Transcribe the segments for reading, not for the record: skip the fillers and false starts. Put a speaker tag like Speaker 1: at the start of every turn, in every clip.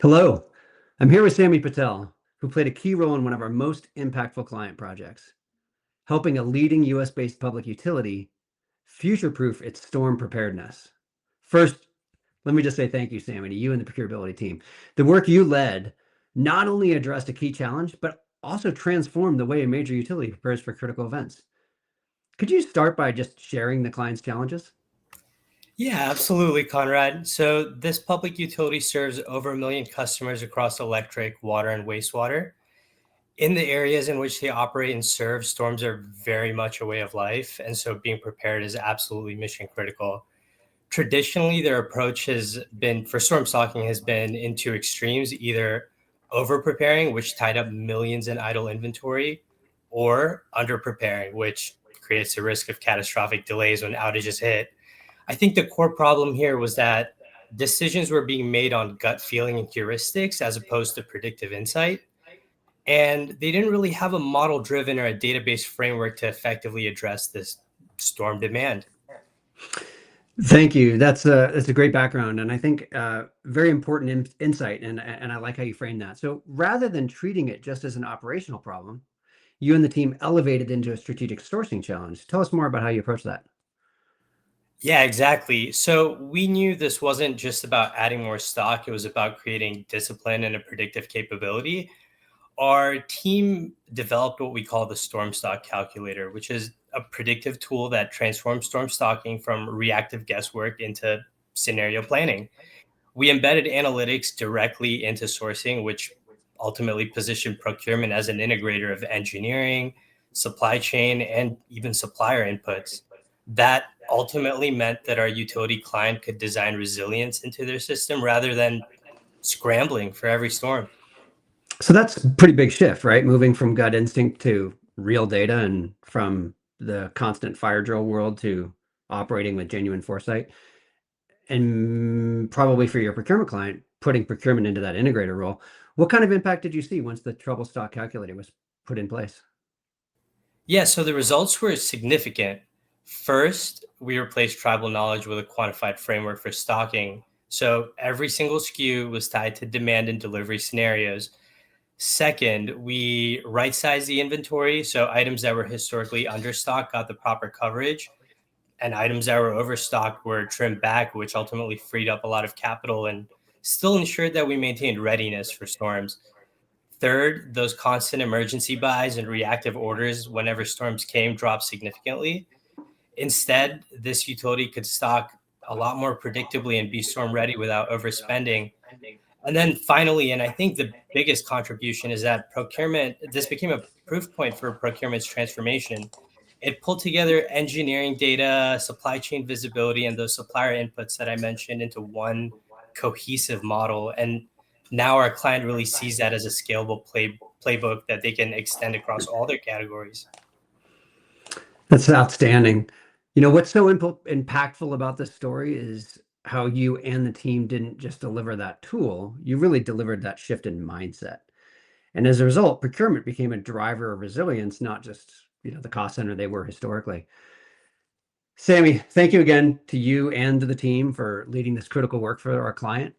Speaker 1: Hello, I'm here with Sami Patel, who played a key role in one of our most impactful client projects, helping a leading US-based public utility future-proof its storm preparedness. First, let me just say thank you, Sami, to you and the ProcureAbility team. The work you led not only addressed a key challenge, but also transformed the way a major utility prepares for critical events. Could you start by just sharing the client's challenges?
Speaker 2: Yeah, absolutely, Conrad. So this public utility serves over 1 million customers across electric, water, and wastewater. In the areas in which they operate and serve, storms are very much a way of life, and so being prepared is absolutely mission critical. Traditionally, their approach has been for storm stocking has been in two extremes, either over preparing, which tied up millions in idle inventory, or under preparing, which creates a risk of catastrophic delays when outages hit. I think the core problem here was that decisions were being made on gut feeling and heuristics as opposed to predictive insight. And they didn't really have a model driven or a database framework to effectively address this storm demand.
Speaker 1: Thank you. That's a great background, and I think very important insight. And I like how you frame that. So rather than treating it just as an operational problem, you and the team elevated into a strategic sourcing challenge. Tell us more about how you approach that.
Speaker 2: Yeah, exactly. So we knew this wasn't just about adding more stock, it was about creating discipline and a predictive capability. Our team developed what we call the storm stock calculator, which is a predictive tool that transforms storm stocking from reactive guesswork into scenario planning. We embedded analytics directly into sourcing, which ultimately positioned procurement as an integrator of engineering, supply chain, and even supplier inputs. That ultimately meant that our utility client could design resilience into their system rather than scrambling for every storm.
Speaker 1: So that's a pretty big shift, right? Moving from gut instinct to real data and from the constant fire drill world to operating with genuine foresight. And probably for your procurement client, putting procurement into that integrator role. What kind of impact did you see once the trouble stock calculator was put in place?
Speaker 2: Yeah, so the results were significant. First, we replaced tribal knowledge with a quantified framework for stocking. So every single SKU was tied to demand and delivery scenarios. Second, we right sized the inventory. So items that were historically understocked got the proper coverage, and items that were overstocked were trimmed back, which ultimately freed up a lot of capital and still ensured that we maintained readiness for storms. Third, those constant emergency buys and reactive orders whenever storms came dropped significantly. Instead, this utility could stock a lot more predictably and be storm ready without overspending. And then finally, and I think the biggest contribution is that this became a proof point for procurement's transformation. It pulled together engineering data, supply chain visibility, and those supplier inputs that I mentioned into one cohesive model. And now our client really sees that as a scalable playbook that they can extend across all their categories.
Speaker 1: That's outstanding. You know, what's so impactful about this story is how you and the team didn't just deliver that tool, you really delivered that shift in mindset. And as a result, procurement became a driver of resilience, not just, the cost center they were historically. Sami, thank you again to you and to the team for leading this critical work for our client.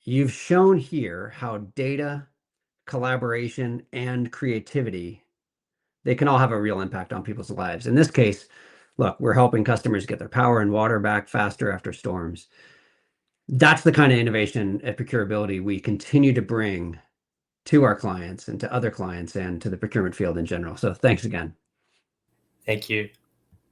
Speaker 1: You've shown here how data, collaboration, and creativity, they can all have a real impact on people's lives. In this case, look, we're helping customers get their power and water back faster after storms. That's the kind of innovation at ProcureAbility we continue to bring to our clients and to other clients and to the procurement field in general. So thanks again.
Speaker 2: Thank you.